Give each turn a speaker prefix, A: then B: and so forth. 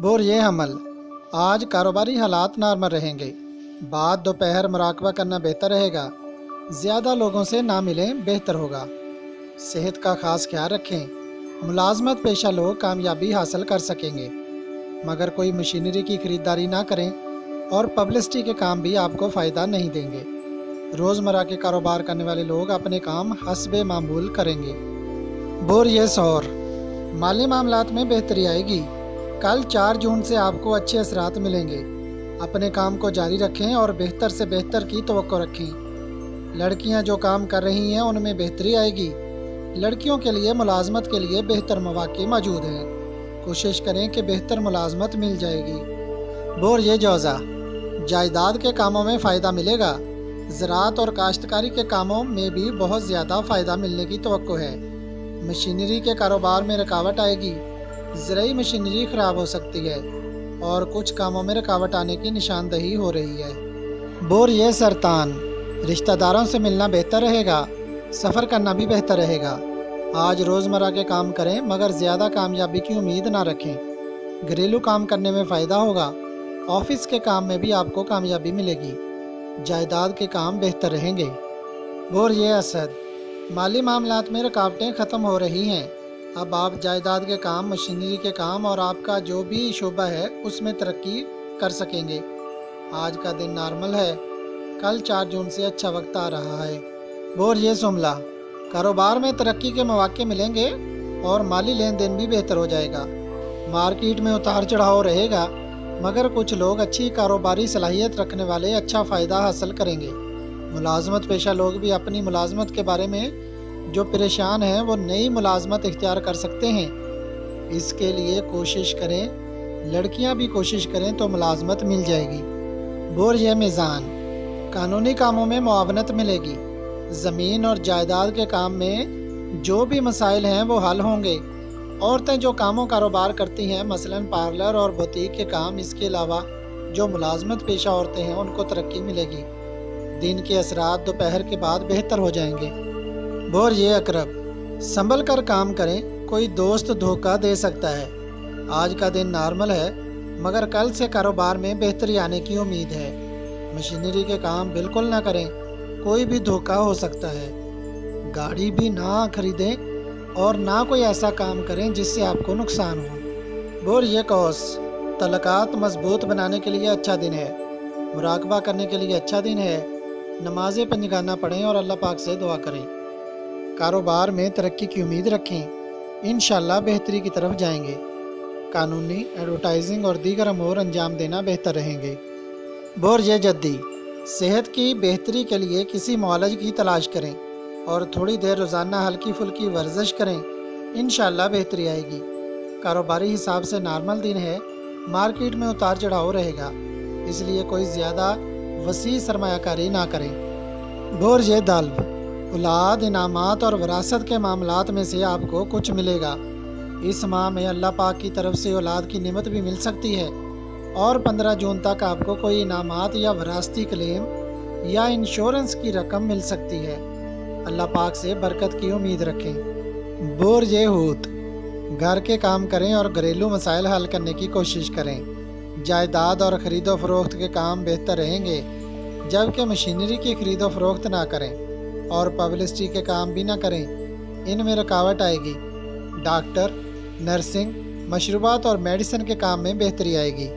A: बोरिए हमल। आज कारोबारी हालात नॉर्मल रहेंगे। बाद दोपहर मुराकबा करना बेहतर रहेगा। ज़्यादा लोगों से ना मिलें, बेहतर होगा। सेहत का खास ख्याल रखें। मुलाजमत पेशा लोग कामयाबी हासिल कर सकेंगे, मगर कोई मशीनरी की खरीदारी ना करें और पब्लिसिटी के काम भी आपको फ़ायदा नहीं देंगे। रोज़मर्रा के कारोबार करने वाले लोग अपने काम हस्बे मामूल करेंगे। बोरिए सौर। माली मामलात में बेहतरी आएगी। कल 4 जून से आपको अच्छे असरात मिलेंगे। अपने काम को जारी रखें और बेहतर से बेहतर की तवक्को रखें। लड़कियां जो काम कर रही हैं उनमें बेहतरी आएगी। लड़कियों के लिए मुलाजमत के लिए बेहतर मौके मौजूद हैं। कोशिश करें कि बेहतर मुलाजमत मिल जाएगी। बोरिए जौज़ा। जायदाद के कामों में फ़ायदा मिलेगा। ज़राअत और काश्तकारी के कामों में भी बहुत ज़्यादा फ़ायदा मिलने की तवक्को है। मशीनरी के कारोबार में रुकावट आएगी। ज़रूरी मशीनरी ख़राब हो सकती है और कुछ कामों में रुकावट आने की निशानदही हो रही है। बोरिए सरतान। रिश्तेदारों से मिलना बेहतर रहेगा। सफ़र करना भी बेहतर रहेगा। आज रोज़मर्रा के काम करें, मगर ज़्यादा कामयाबी की उम्मीद ना रखें। घरेलू काम करने में फ़ायदा होगा। ऑफिस के काम में भी आपको कामयाबी मिलेगी। जायदाद के काम बेहतर रहेंगे। बोरिए असद। माली मामलात में रुकावटें ख़त्म हो रही हैं। अब आप जायदाद के काम, मशीनरी के काम और आपका जो भी शोबा है उसमें तरक्की कर सकेंगे। आज का दिन नॉर्मल है। कल 4 जून से अच्छा वक्त आ रहा है। बोरिए सुमला। कारोबार में तरक्की के मौके मिलेंगे और माली लेन देन भी बेहतर हो जाएगा। मार्केट में उतार चढ़ाव रहेगा, मगर कुछ लोग अच्छी कारोबारी सलाहियत रखने वाले अच्छा फ़ायदा हासिल करेंगे। मुलाजमत पेशा लोग भी अपनी मुलाजमत के बारे में जो परेशान हैं वो नई मुलाजमत इख्तियार कर सकते हैं। इसके लिए कोशिश करें, लड़कियां भी कोशिश करें तो मुलाजमत मिल जाएगी। बोरिए मीज़ान। कानूनी कामों में मुआवनत मिलेगी। ज़मीन और जायदाद के काम में जो भी मसाइल हैं वो हल होंगे। औरतें जो कामों कारोबार करती हैं, मसलन पार्लर और बुटीक के काम, इसके अलावा जो मुलाजमत पेशा औरतें हैं उनको तरक्की मिलेगी। दिन के असरात दोपहर के बाद बेहतर हो जाएंगे। बोरिए अकरब। संभल कर काम करें, कोई दोस्त धोखा दे सकता है। आज का दिन नॉर्मल है, मगर कल से कारोबार में बेहतरी आने की उम्मीद है। मशीनरी के काम बिल्कुल ना करें, कोई भी धोखा हो सकता है। गाड़ी भी ना खरीदें और ना कोई ऐसा काम करें जिससे आपको नुकसान हो। बोरिए कौस। तलकात मजबूत बनाने के लिए अच्छा दिन है। मुराकबा करने के लिए अच्छा दिन है। नमाज़ें पंजगाना पढ़ें और अल्लाह पाक से दुआ करें। कारोबार में तरक्की की उम्मीद रखें। इंशाअल्लाह बेहतरी की तरफ जाएंगे। कानूनी, एडवर्टाइजिंग और दीगर अमूर अंजाम देना बेहतर रहेंगे। बोरिए जद्दी। सेहत की बेहतरी के लिए किसी मुआलज की तलाश करें और थोड़ी देर रोज़ाना हल्की फुल्की वर्जिश करें। इंशाअल्लाह बेहतरी आएगी। कारोबारी हिसाब से नॉर्मल दिन है। मार्केट में उतार चढ़ाव रहेगा, इसलिए कोई ज़्यादा वसी सरमायाकारी ना करें। बोरिए दाल्ब। औलाद, इनामात और विरासत के मामलात में से आपको कुछ मिलेगा। इस माह में अल्लाह पाक की तरफ से औलाद की नेमत भी मिल सकती है और 15 जून तक आपको कोई इनामात या विरासती क्लेम या इंश्योरेंस की रकम मिल सकती है। अल्लाह पाक से बरकत की उम्मीद रखें। बोरिए हूत। घर के काम करें और घरेलू मसाइल हल करने की कोशिश करें। जायदाद और ख़रीदो फरोख्त के काम बेहतर रहेंगे, जबकि मशीनरी की ख़रीदो फरोख्त ना करें और पब्लिसिटी के काम भी ना करें। इनमें रुकावट आएगी। डॉक्टर, नर्सिंग, मशरूबात और मेडिसिन के काम में बेहतरी आएगी।